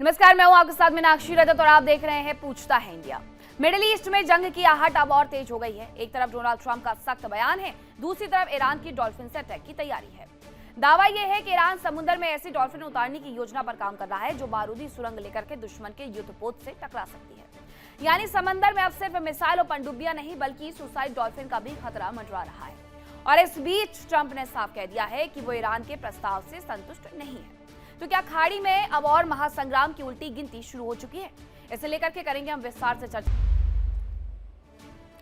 नमस्कार, मैं हूं आपके साथ मीनाक्षी रजत और आप देख रहे हैं पूछता है इंडिया। मिडिल ईस्ट में जंग की आहट अब और तेज हो गई है। एक तरफ डोनाल्ड ट्रंप का सख्त बयान है, दूसरी तरफ ईरान की डॉल्फिन से अटैक की तैयारी है। दावा यह है कि ईरान समुद्र में ऐसी डॉल्फिन उतारने की योजना पर काम कर रहा है जो बारूदी सुरंग लेकर के दुश्मन के युद्धपोत से टकरा सकती है। यानी समंदर में अब सिर्फ मिसाइल और पनडुब्बियां नहीं बल्कि सुसाइड डॉल्फिन का भी खतरा मंडरा रहा है। और इस बीच ट्रंप ने साफ कह दिया है कि वो ईरान के प्रस्ताव से संतुष्ट नहीं है। तो क्या खाड़ी में अब और महासंग्राम की उल्टी गिनती शुरू हो चुकी है? इसे लेकर के करेंगे हम विस्तार से चर्चा।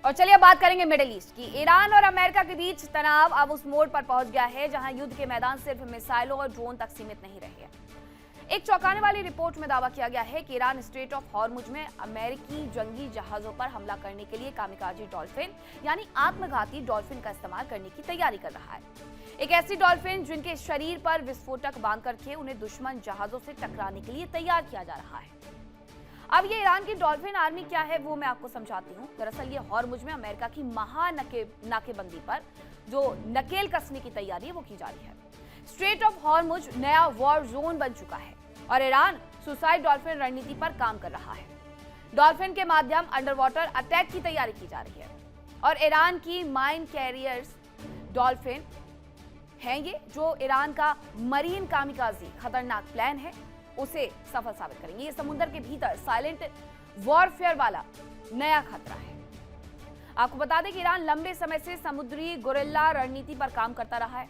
और चलिए बात करेंगे मिडिल ईस्ट की। ईरान और अमेरिका के बीच तनाव अब उस मोड़ पर पहुंच गया है जहां युद्ध के मैदान सिर्फ मिसाइलों और ड्रोन तक सीमित नहीं रहे हैं। एक चौंकाने वाली रिपोर्ट में दावा किया गया है कि ईरान स्ट्रेट ऑफ हॉर्मुज में अमेरिकी जंगी जहाजों पर हमला करने के लिए कामिकाजी डॉल्फिन यानी आत्मघाती डॉल्फिन का इस्तेमाल करने की तैयारी कर रहा है। एक ऐसी डॉल्फिन जिनके शरीर पर विस्फोटक बांध करके उन्हें दुश्मन जहाजों से टकराने के लिए तैयार किया जा रहा है। अब ये ईरान की डॉल्फिन आर्मी क्या है वो मैं आपको समझाती हूँ। दरअसल ये हॉर्मुज में अमेरिका की नाकेबंदी पर जो नकेल कसने की तैयारी है वो की जा रही है। स्ट्रेट ऑफ हॉर्मुज नया वॉर जोन बन चुका है और ईरान सुसाइड डॉल्फिन रणनीति पर काम कर रहा है। डॉल्फिन के माध्यम अंडर वाटर अटैक की तैयारी की जा रही है और ईरान की माइन कैरियर्स डॉल्फिन हैं ये जो ईरान का मरीन कामिकाजी खतरनाक प्लान है उसे सफल साबित करेंगे। ये समुद्र के भीतर साइलेंट वॉरफेयर वाला नया खतरा है। आपको बता दें कि ईरान लंबे समय से समुद्री गोरिल्ला रणनीति पर काम करता रहा है।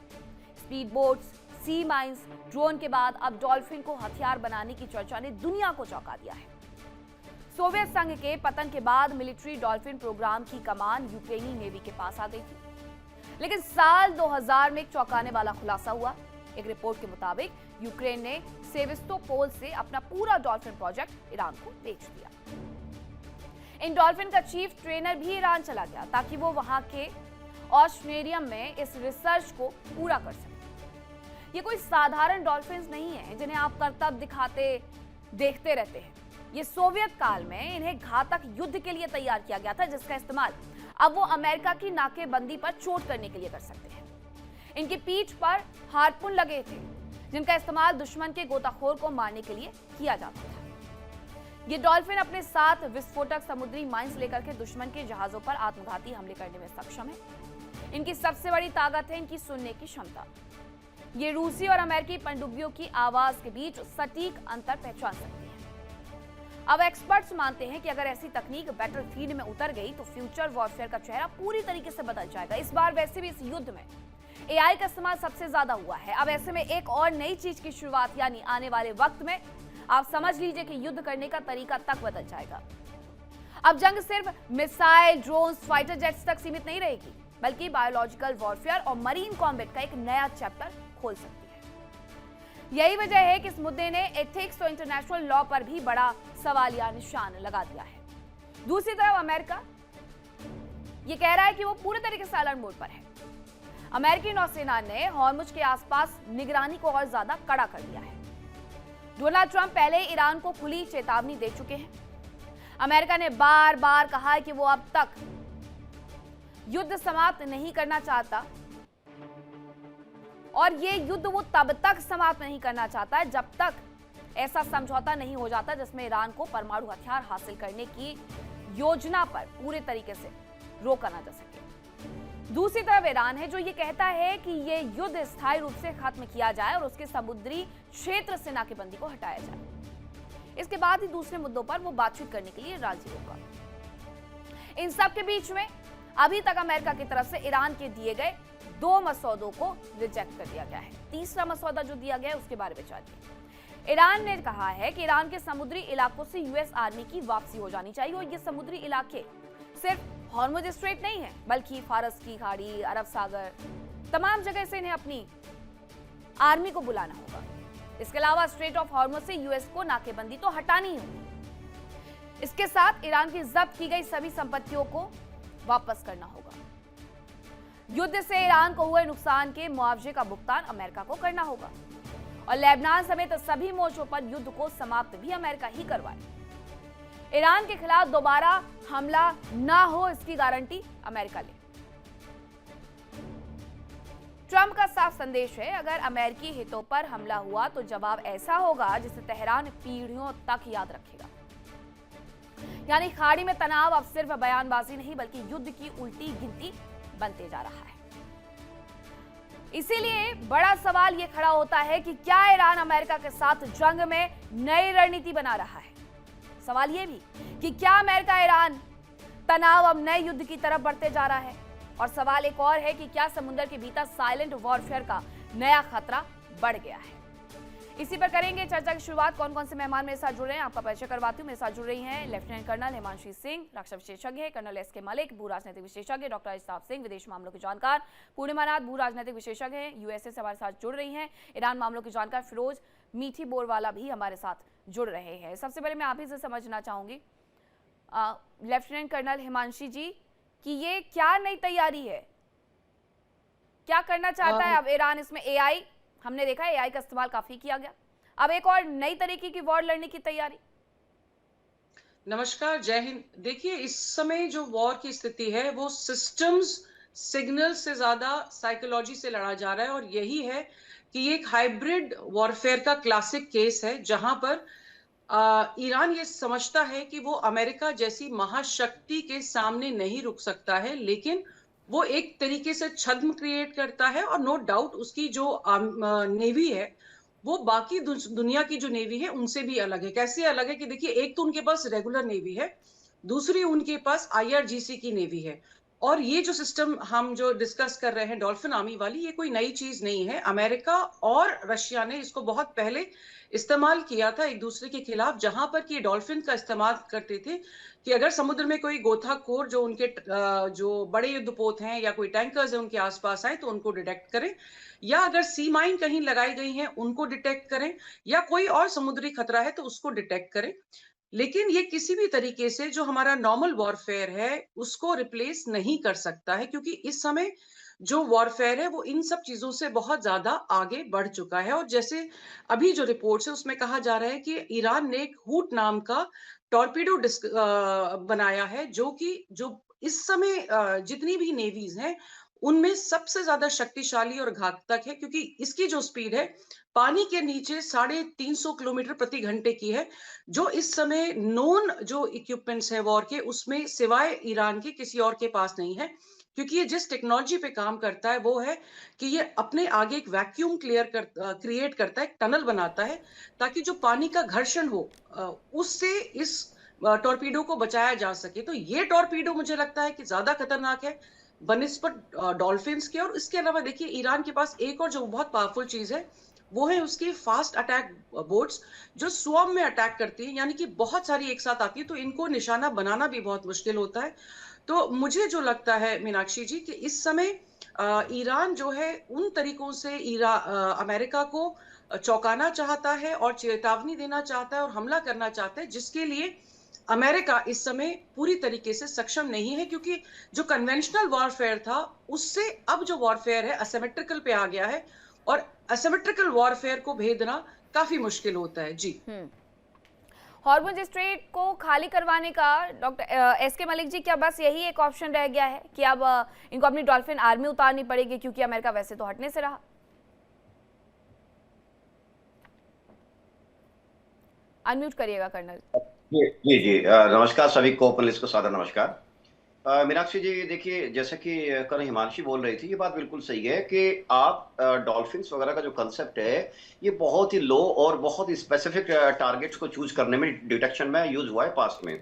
स्पीड बोट्स, सी माइंस, ड्रोन के बाद अब डॉल्फिन को हथियार बनाने की चर्चा ने दुनिया को चौंका दिया है। सोवियत संघ के पतन के बाद मिलिट्री डॉल्फिन प्रोग्राम की कमान यूक्रेनी नेवी के पास आ गई थी, लेकिन साल 2000 में एक चौंकाने वाला खुलासा हुआ। एक रिपोर्ट के मुताबिक यूक्रेन ने सेविस्टोपोल से अपना पूरा डॉल्फिन प्रोजेक्ट ईरान को बेच दिया। इन डॉल्फिन का चीफ ट्रेनर भी ईरान चला गया ताकि वो वहां के ऑस्ट्रेरियम में इस रिसर्च को पूरा कर सके। ये कोई साधारण डॉल्फिन नहीं है जिन्हें आप करतब दिखाते देखते रहते हैं। ये सोवियत काल में इन्हें घातक युद्ध के लिए तैयार किया गया था जिसका इस्तेमाल अब वो अमेरिका की नाकेबंदी पर चोट करने के लिए कर सकते हैं। इनकी पीठ पर हार्पून लगे थे जिनका इस्तेमाल दुश्मन के गोताखोर को मारने के लिए किया जाता था। ये डॉल्फिन अपने साथ विस्फोटक समुद्री माइंस लेकर के दुश्मन के जहाजों पर आत्मघाती हमले करने में सक्षम है। इनकी सबसे बड़ी ताकत है इनकी सुनने की क्षमता। ये रूसी और अमेरिकी पनडुब्बियों की आवाज के बीच सटीक अंतर पहचान सकती है। अब एक्सपर्ट्स मानते हैं कि अगर ऐसी तकनीक बैटलफील्ड में उतर गई तो फ्यूचर वॉरफेयर का चेहरा पूरी तरीके से बदल जाएगा। इस बार वैसे भी इस युद्ध में एआई का इस्तेमाल सबसे ज्यादा हुआ है। अब ऐसे में एक और नई चीज की शुरुआत यानी आने वाले वक्त में आप समझ लीजिए कि युद्ध करने का तरीका तक बदल जाएगा। अब जंग सिर्फ मिसाइल, ड्रोन्स, फाइटर जेट्स तक सीमित नहीं रहेगी बल्कि बायोलॉजिकल वॉरफेयर और मरीन कॉम्बैट का एक नया चैप्टर खोल सकती है। यही वजह है कि इस मुद्दे ने एथिक्स और इंटरनेशनल लॉ पर भी बड़ा सवालिया निशान लगा दिया है। दूसरी तरफ अमेरिका ये कह रहा है कि वो पूरे तरीके से अलर्ट मोड पर है। अमेरिकी नौसेना ने हॉर्मुज के आसपास निगरानी को और ज्यादा कड़ा कर दिया है। डोनाल्ड ट्रंप पहले ईरान को खुली चेतावनी दे चुके हैं। अमेरिका ने बार बार कहा है कि वो अब तक युद्ध समाप्त नहीं करना चाहता और ये युद्ध वो तब तक समाप्त नहीं करना चाहता है जब तक ऐसा समझौता नहीं हो जाता जिसमें ईरान को परमाणु हथियार हासिल करने की योजना पर पूरे तरीके से रोका ना जा सके। दूसरी तरफ ईरान है जो ये कहता है कि ये युद्ध स्थायी रूप से खत्म किया जाए और उसके समुद्री क्षेत्र से नाकेबंदी को हटाया जाए। इसके बाद ही दूसरे मुद्दों पर वो बातचीत करने के लिए राजी होगा। इन सब के बीच में अभी तक अमेरिका की तरफ से ईरान के दिए गए 2 मसौदों को रिजेक्ट कर दिया गया है। तीसरा मसौदा जो दिया गया है उसके बारे में जानिए। ईरान ने कहा है कि ईरान के समुद्री इलाकों से यूएस आर्मी की वापसी हो जानी चाहिए और ये समुद्री इलाके सिर्फ हॉर्मुज स्ट्रेट नहीं है बल्कि फारस की खाड़ी, अरब सागर, तमाम जगह से इन्हें अपनी आर्मी को बुलाना होगा। इसके अलावा स्ट्रेट ऑफ हॉर्मुज से यूएस को नाकेबंदी तो हटानी ही होगी। इसके साथ ईरान की जब्त की गई सभी संपत्तियों को वापस करना होगा। युद्ध से ईरान को हुए नुकसान के मुआवजे का भुगतान अमेरिका को करना होगा और लेबनान समेत सभी मोर्चों पर युद्ध को समाप्त भी अमेरिका ही करवाए। ईरान के खिलाफ दोबारा हमला ना हो इसकी गारंटी अमेरिका ले। ट्रंप का साफ संदेश है, अगर अमेरिकी हितों पर हमला हुआ तो जवाब ऐसा होगा जिसे तेहरान पीढ़ियों तक याद रखेगा। यानी खाड़ी में तनाव अब सिर्फ बयानबाजी नहीं बल्कि युद्ध की उल्टी गिनती बनते जा रहा है। इसीलिए बड़ा सवाल यह खड़ा होता है कि क्या ईरान अमेरिका के साथ जंग में नई रणनीति बना रहा है। सवाल यह भी कि क्या अमेरिका ईरान तनाव अब नए युद्ध की तरफ बढ़ते जा रहा है। और सवाल एक और है कि क्या समुद्र के भीतर साइलेंट वॉरफेयर का नया खतरा बढ़ गया है। इसी पर करेंगे चर्चा की शुरुआत। कौन कौन से मेहमान मेरे साथ जुड़ रहे हैं आपका परिचय करवाती हूँ। मेरे साथ जुड़ रही हैं लेफ्टिनेंट कर्नल हिमांशी सिंह, रक्षा विशेषज्ञ है, कर्नल एस के मलिक, भू राजनीतिक विशेषज्ञ, डॉक्टर अजताब सिंह, विदेश मामलों के जानकार, पूर्णिमा नाथ, भू राजनीतिक विशेषज्ञ हैं, यूएसए से हमारे साथ जुड़ रही हैं, ईरान मामलों के जानकार फिरोज मीठी बोरवाला भी हमारे साथ जुड़ रहे हैं। सबसे पहले मैं आप ही से समझना चाहूंगी लेफ्टिनेंट कर्नल हिमांशी जी कि ये क्या नई तैयारी है, क्या करना चाहता है अब ईरान। इसमें एआई हमने देखा है, एआई का इस्तेमाल काफी किया गया, अब एक और नई तरीके की वॉर लड़ने की तैयारी। नमस्कार, जय हिंद। देखिए, इस समय जो वॉर की स्थिति है वो सिस्टम्स सिग्नल से ज्यादा साइकोलॉजी से लड़ा जा रहा है। और यही है कि ये एक हाइब्रिड वॉरफेयर का क्लासिक केस है, जहां पर ईरान ये समझता है कि वो अमेरिका जैसी महाशक्ति के सामने नहीं रुक सकता है, लेकिन वो एक तरीके से छद्म क्रिएट करता है। और नो डाउट उसकी जो नेवी है वो बाकी दुनिया की जो नेवी है उनसे भी अलग है। कैसे अलग है कि देखिए, एक तो उनके पास रेगुलर नेवी है, दूसरी उनके पास आईआरजीसी की नेवी है। और ये जो सिस्टम हम जो डिस्कस कर रहे हैं डॉल्फिन आर्मी वाली, ये कोई नई चीज नहीं है। अमेरिका और रशिया ने इसको बहुत पहले इस्तेमाल किया था एक दूसरे के खिलाफ, जहां पर कि डॉल्फिन का इस्तेमाल करते थे कि अगर समुद्र में कोई गोताखोर जो उनके जो बड़े युद्धपोत हैं या कोई टैंकर्स है उनके आसपास आए तो उनको डिटेक्ट करें, या अगर सी माइन कहीं लगाई गई हैं उनको डिटेक्ट करें, या कोई और समुद्री खतरा है तो उसको डिटेक्ट करें। लेकिन ये किसी भी तरीके से जो हमारा नॉर्मल वॉरफेयर है उसको रिप्लेस नहीं कर सकता है, क्योंकि इस समय जो वॉरफेयर है वो इन सब चीजों से बहुत ज्यादा आगे बढ़ चुका है। और जैसे अभी जो रिपोर्ट्स है उसमें कहा जा रहा है कि ईरान ने एक हूट नाम का टॉर्पीडो बनाया है, जो कि जो इस समय जितनी भी नेवीज हैं उनमें सबसे ज्यादा शक्तिशाली और घातक है, क्योंकि इसकी जो स्पीड है पानी के नीचे 350 किलोमीटर प्रति घंटे की है, जो इस समय नोन जो इक्विपमेंट्स है वॉर के उसमें सिवाय ईरान के किसी और के पास नहीं है। क्योंकि ये जिस टेक्नोलॉजी पे काम करता है वो है कि ये अपने आगे एक वैक्यूम क्रिएट करता है, एक टनल बनाता है, ताकि जो पानी का घर्षण हो उससे इस टॉर्पीडो को बचाया जा सके। तो ये टॉर्पीडो मुझे लगता है कि ज्यादा खतरनाक है बनिस्बत डॉल्फिन्स के। और इसके अलावा देखिए, ईरान के पास एक और जो बहुत पावरफुल चीज है वो है उसकी फास्ट अटैक बोट्स, जो स्वॉर्म में अटैक करती है, यानी कि बहुत सारी एक साथ आती है, तो इनको निशाना बनाना भी बहुत मुश्किल होता है। तो मुझे जो लगता है मीनाक्षी जी कि इस समय ईरान जो है उन तरीकों से अमेरिका को चौंकाना चाहता है और चेतावनी देना चाहता है और हमला करना चाहता है, जिसके लिए अमेरिका इस समय पूरी तरीके से सक्षम नहीं है। क्योंकि जो कन्वेंशनल वॉरफेयर था उससे अब जो वॉरफेयर है असिमेट्रिकल पे आ गया है, और असिमेट्रिकल वॉरफेयर को भेदना काफी मुश्किल होता है। जी, हॉर्मुज स्ट्रेट को खाली करवाने का डॉक्टर एस के मलिक जी, क्या बस यही एक ऑप्शन रह गया है कि अब इनको अपनी डॉल्फिन आर्मी उतारनी पड़ेगी, क्योंकि अमेरिका वैसे तो हटने से रहा। अनम्यूट करिएगा कर्नल। जी जी जी, नमस्कार सभी को पैनलिस्ट को सादर नमस्कार। मीनाक्षी जी, देखिए, जैसे कि कल हिमांशी बोल रही थी, ये बात बिल्कुल सही है कि आप डॉल्फिन्स वगैरह का जो कंसेप्ट है ये बहुत ही लो और बहुत ही स्पेसिफिक टारगेट्स को चूज करने में डिटेक्शन में यूज हुआ है पास्ट में।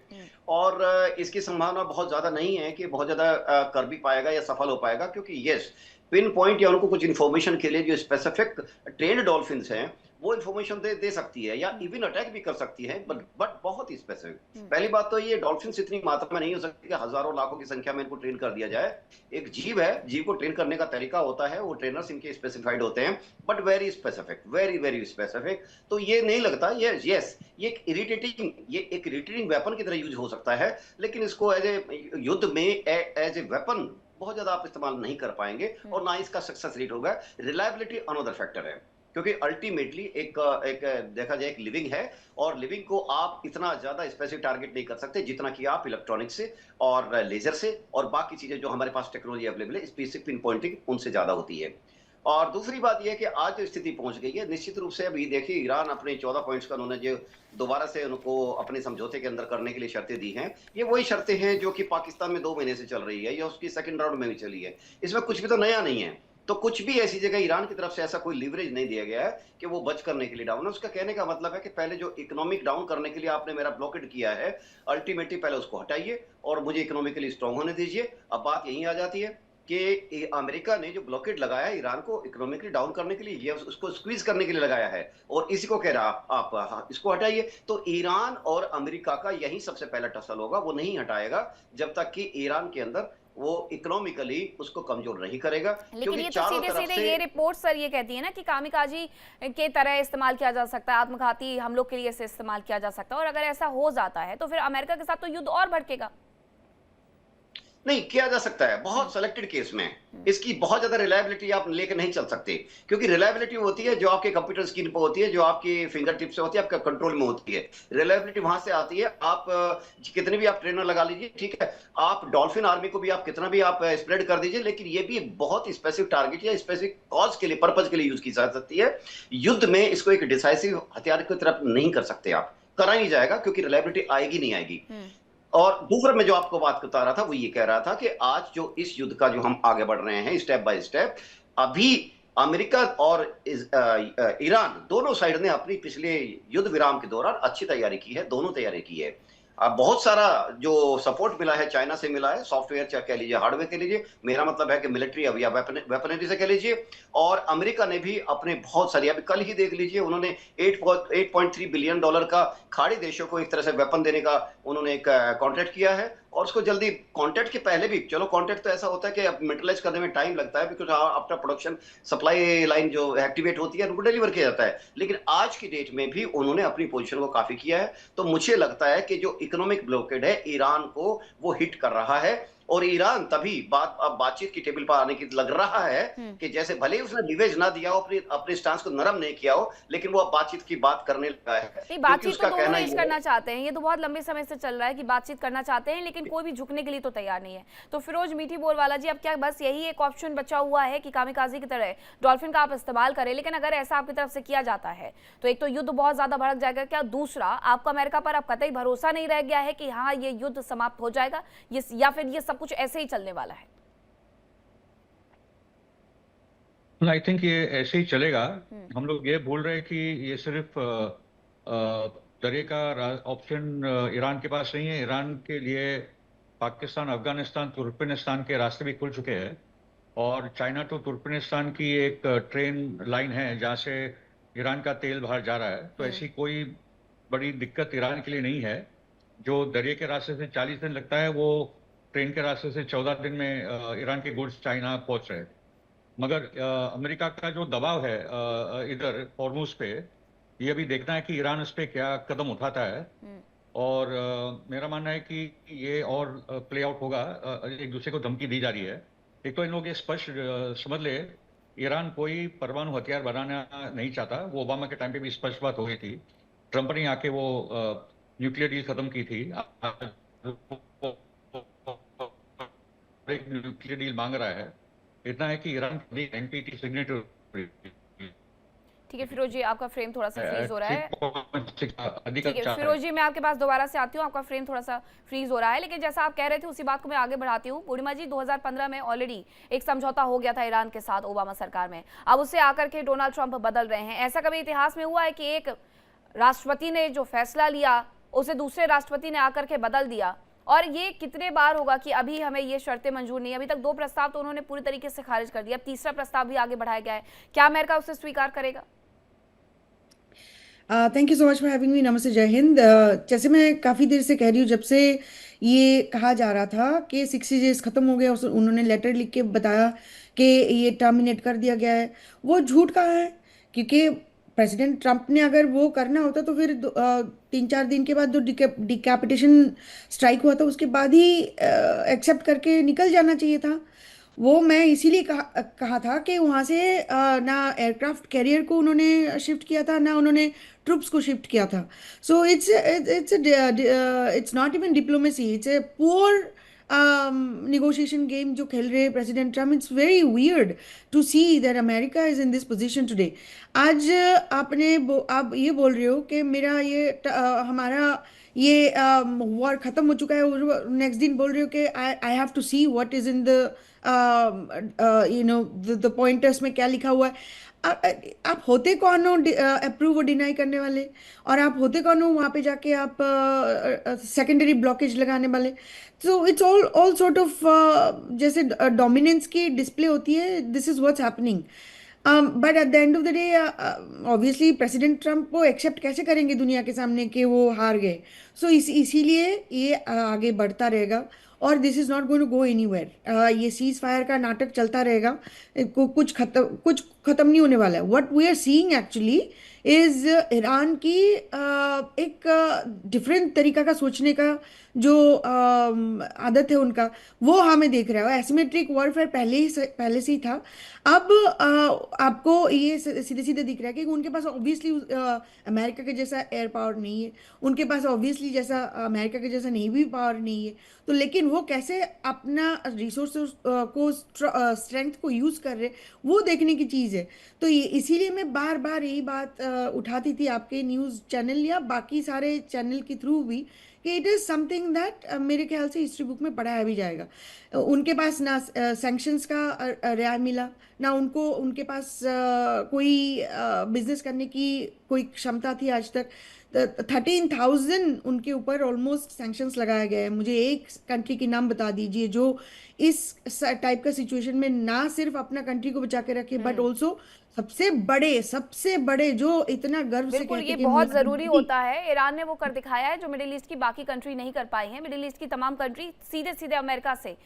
और इसकी संभावना बहुत ज्यादा नहीं है कि बहुत ज्यादा कर भी पाएगा या सफल हो पाएगा, क्योंकि यस, पिन पॉइंट या उनको कुछ इन्फॉर्मेशन के लिए जो स्पेसिफिक ट्रेन्ड डॉल्फिन्स हैं वो इन्फॉर्मेशन दे सकती है या इवन अटैक भी कर सकती है, बट बहुत ही स्पेसिफिक। पहली बात तो ये डॉल्फिन्स इतनी मात्रा में नहीं हो सकती कि हजारों लाखों की संख्या में इनको ट्रेन कर दिया जाए। एक जीव है, जीव को ट्रेन करने का तरीका होता है, वो ट्रेनर्स इनके स्पेसिफाइड होते हैं, but very specific, very very specific. तो ये नहीं लगता, ये ये एक इरिटेटिंग वेपन की तरह यूज हो सकता है, लेकिन इसको एज ए युद्ध में एज ए वेपन बहुत ज्यादा आप इस्तेमाल नहीं कर पाएंगे, और ना इसका सक्सेस रेट होगा। रिलायबिलिटी अनदर फैक्टर है, क्योंकि अल्टीमेटली एक देखा जाए एक लिविंग है, और लिविंग को आप इतना ज्यादा स्पेसिफिक टारगेट नहीं कर सकते जितना कि आप इलेक्ट्रॉनिक से और लेजर से और बाकी चीजें जो हमारे पास टेक्नोलॉजी अवेलेबल है, स्पेसिफिक पिन पॉइंटिंग उनसे ज्यादा होती है। और दूसरी बात यह है कि आज जो स्थिति पहुंच गई है, निश्चित रूप से अभी देखिए ईरान अपने 14 पॉइंट्स का उन्होंने जो दोबारा से उनको अपने समझौते के अंदर करने के लिए शर्तें दी हैं, ये वही शर्तें हैं जो कि पाकिस्तान में 2 महीने से चल रही है या उसकी सेकंड राउंड में भी चली है। इसमें कुछ भी तो नया नहीं है। तो कुछ भी ऐसी जगह ईरान की तरफ से ऐसा कोई लीवरेज नहीं दिया गया है कि वो बच करने के लिए डाउन है। उसका कहने का मतलब है कि पहले जो इकोनॉमिक डाउन करने के लिए आपने मेरा ब्लॉकेट किया है, अल्टीमेटली पहले उसको हटाइए और मुझे इकोनॉमिकली स्ट्रांग होने दीजिए। अब बात यहीं आ जाती है कि अमेरिका ने जो ब्लॉकेट लगाया है ईरान को इकोनॉमिकली डाउन करने के लिए, ये उसको स्क्वीज करने के लिए लगाया है और इसी को कह रहा आप हाँ, इसको हटाइए। तो ईरान और अमेरिका का यही सबसे पहला टसल होगा, वो नहीं हटाएगा जब तक कि ईरान के अंदर वो इकोनॉमिकली उसको कमजोर नहीं करेगा। लेकिन ये तो सीधे सीधे ये रिपोर्ट सर ये कहती है ना कि कामिकाजी के तरह इस्तेमाल किया जा सकता है, आत्मघाती हमलों के लिए इसे इस्तेमाल किया जा सकता है, और अगर ऐसा हो जाता है तो फिर अमेरिका के साथ तो युद्ध और भड़केगा। नहीं किया जा सकता है बहुत सेलेक्टेड केस में, इसकी बहुत ज्यादा रिलायबिलिटी आप लेकर नहीं चल सकते, क्योंकि रिलायबिलिटी होती है जो आपके कंप्यूटर स्क्रीन पर होती है, जो आपकी फिंगर टिप से होती है, आपका कंट्रोल में होती है। रिलायबिलिटी वहां से आती है, आप कितने भी आप ट्रेनर लगा लीजिए, ठीक है, आप डॉल्फिन आर्मी को भी आप कितना भी आप स्प्रेड कर दीजिए, लेकिन ये भी एक बहुत स्पेसिफिक टारगेट या स्पेसिफिक कॉज के लिए, पर्पज के लिए यूज की जा सकती है। युद्ध में इसको एक डिसाइसिव हथियार की तरफ नहीं कर सकते, आप करा नहीं जाएगा क्योंकि रिलायबिलिटी आएगी नहीं आएगी। और दूसरा मैं जो आपको बात बता रहा था वो ये कह रहा था कि आज जो इस युद्ध का जो हम आगे बढ़ रहे हैं स्टेप बाय स्टेप, अभी अमेरिका और ईरान दोनों साइड ने अपनी पिछले युद्ध विराम के दौरान अच्छी तैयारी की है, दोनों तैयारी की है। अब बहुत सारा जो सपोर्ट मिला है चाइना से मिला है, सॉफ्टवेयर चाहे कह लीजिए, हार्डवेयर कह लीजिए, मेरा मतलब है कि मिलिट्री अब या वेपनरी से कह लीजिए। और अमेरिका ने भी अपने बहुत सारी, अभी कल ही देख लीजिए उन्होंने 8.3 बिलियन डॉलर का खाड़ी देशों को एक तरह से वेपन देने का उन्होंने एक कॉन्ट्रैक्ट किया है। और उसको जल्दी, कॉन्ट्रैक्ट के पहले भी, चलो कॉन्ट्रैक्ट तो ऐसा होता है कि मेटलाइज करने में टाइम लगता है because after production supply line जो एक्टिवेट होती है उनको डिलीवर किया जाता है, लेकिन आज की डेट में भी उन्होंने अपनी पोजीशन को काफी किया है। तो मुझे लगता है कि जो इकोनॉमिक ब्लॉकेड है ईरान को वो हिट कर रहा है, और ईरान तभी बातचीत की टेबल पर आने की लग रहा है कि जैसे भले ही उसने लिवरेज ना दिया हो, अपने स्टांस को नरम नहीं किया हो, लेकिन वो अब बातचीत की बात करने लगा है। नहीं, बातचीत तो दोनों देश करना चाहते हैं, ये तो बहुत लंबे समय से चल रहा है कि बातचीत करना चाहते हैं, लेकिन कोई भी झुकने के लिए तो तैयार नहीं है। तो फिरोज मीठी बोलवाला जी, अब क्या बस यही एक ऑप्शन बचा हुआ है कि कामिकाजी की तरह डॉल्फिन का आप इस्तेमाल करें? लेकिन अगर ऐसा आपकी तरफ से किया जाता है तो एक तो युद्ध बहुत ज्यादा भड़क जाएगा, क्या दूसरा आपको अमेरिका पर अब कतई भरोसा नहीं रह गया है कि हाँ ये युद्ध समाप्त हो जाएगा, या फिर ये सब कुछ ऐसे ही चलने वाला है? आई थिंक ये ऐसे ही चलेगा। हम लोग ये बोल रहे हैं कि ये सिर्फ दरिया का ऑप्शन ईरान के पास नहीं है। ईरान के लिए पाकिस्तान, अफगानिस्तान, तुर्कमेनिस्तान के रास्ते भी खुल चुके हैं, और चाइना टू तुर्कमेनिस्तान की एक ट्रेन लाइन है जहाँ से ईरान का तेल बाहर जा रहा है। तो ऐसी कोई बड़ी दिक्कत ईरान के लिए नहीं है। जो दरिया के रास्ते से 40 दिन लगता है, वो ट्रेन के रास्ते से 14 दिन में ईरान के गुड्स चाइना पहुंच रहे हैं। मगर अमेरिका का जो दबाव है इधर हॉर्मुज पे, ये अभी देखना है कि ईरान इस पे क्या कदम उठाता है। और मेरा मानना है कि ये और प्ले आउट होगा। एक दूसरे को धमकी दी जा रही है। एक तो इन लोग ये स्पष्ट समझ ले, ईरान कोई परमाणु हथियार बनाना नहीं चाहता। वो ओबामा के टाइम पे भी स्पष्ट बात हो गई थी। ट्रंप ने आके वो न्यूक्लियर डील खत्म की थी, एक न्यूक्लियर डील मांग रहा है। इतना है कि ईरान एनपीटी सिग्नेटरी। ठीक है फिरोज जी, आपका फ्रेम थोड़ा सा फ्रीज हो रहा है। ठीक है फिरोज जी, मैं आपके पास दोबारा से आती हूँ, आपका फ्रेम थोड़ा सा फ्रीज हो रहा है, लेकिन जैसा आप कह रहे थे उसी बात को मैं आगे बढ़ाती हूँ। पूर्णिमा जी, 2015 में ऑलरेडी एक समझौता हो गया था ईरान के साथ ओबामा सरकार में। अब उससे आकर के डोनाल्ड ट्रंप बदल रहे हैं। ऐसा कभी इतिहास में हुआ है कि एक राष्ट्रपति ने जो फैसला लिया उसे दूसरे राष्ट्रपति ने आकर के बदल दिया? और ये कितने बार होगा कि अभी हमें ये शर्तें मंजूर नहीं है? अभी तक 2 प्रस्ताव तो उन्होंने पूरी तरीके से खारिज कर दिया, अब तीसरा प्रस्ताव भी आगे बढ़ाया गया है। क्या अमेरिका उसे स्वीकार करेगा? Thank you so much for having me. नमस्ते, जय हिंद। जैसे मैं काफ़ी देर से कह रही हूँ, जब से ये कहा जा रहा था कि 60 डेज ख़त्म हो गया, उन्होंने लेटर लिख के बताया कि ये टर्मिनेट कर दिया गया है, वो झूठ कहा है। क्योंकि प्रेसिडेंट ट्रंप ने अगर वो करना होता तो फिर 3-4 दिन के बाद जो डिकैपिटेशन स्ट्राइक हुआ था उसके बाद ही एक्सेप्ट करके निकल जाना चाहिए था। वो मैं इसीलिए कहा था कि वहाँ से ना एयरक्राफ्ट कैरियर को उन्होंने शिफ्ट किया था, ना उन्होंने ट्रूप्स को शिफ्ट किया था। So it's not even diplomacy, it's a poor negotiation game जो खेल रहे हैं president Trump, it's very weird to see that America is in this position today. आज आप ये बोल रहे हो कि मेरा हमारा ये वॉर खत्म हो चुका है, और नेक्स्ट दिन बोल रहे हो कि I have to see what is in the the pointers में क्या लिखा हुआ है। आप होते कौन हो अप्रूव और डिनाई करने वाले, और आप होते कौन हो वहाँ पे जाके आप सेकेंडरी ब्लॉकेज लगाने वाले। So it's all sort of जैसे डोमिनेंस की डिस्प्ले होती है, this is what's happening. But at the end of the day obviously president Trump को एक्सेप्ट कैसे करेंगे दुनिया के सामने कि वो हार गए। सो इसीलिए ये आगे बढ़ता रहेगा, और this is not going to go anywhere. ये सीज फायर का नाटक चलता रहेगा, कुछ खत्म नहीं होने वाला है। What we are seeing actually is Iran की एक डिफरेंट तरीका का सोचने का जो आदत है उनका, वो हमें देख रहा है। एसिमेट्रिक वॉरफेयर पहले से ही था। अब आपको ये सीधे सीधे दिख रहा है कि उनके पास ऑब्वियसली अमेरिका के जैसा एयर पावर नहीं है, उनके पास ऑब्वियसली जैसा अमेरिका के जैसा नेवी पावर नहीं है। तो लेकिन वो कैसे अपना रिसोर्स को स्ट्रेंथ को यूज़ कर रहे, वो देखने की चीज़ है। तो ये इसीलिए मैं बार बार यही बात उठाती थी आपके न्यूज़ चैनल या बाकी सारे चैनल के थ्रू भी, कि इट इज़ समथिंग दैट मेरे ख्याल से हिस्ट्री बुक में पढ़ाया भी जाएगा। उनके पास ना सैंक्शंस का रियायत मिला, ना उनके पास कोई बिजनेस करने की कोई क्षमता थी आज तक। 13,000 उनके ऊपर ऑलमोस्ट सैंक्शंस लगाया गया है। मुझे एक कंट्री की नाम बता दीजिए जो इस टाइप का सिचुएशन में ना सिर्फ अपना कंट्री को बचा के रखे, बट ऑल्सो सबसे बड़े जो इतना गर्व से बिल्कुल, कहते ये कि बहुत जरूरी होता है। ईरान ने वो कर दिखाया है जो मिडिल ईस्ट की बाकी कंट्री नहीं कर पाई है। मिडिल ईस्ट की तमाम कंट्री सीधे सीधे अमेरिका से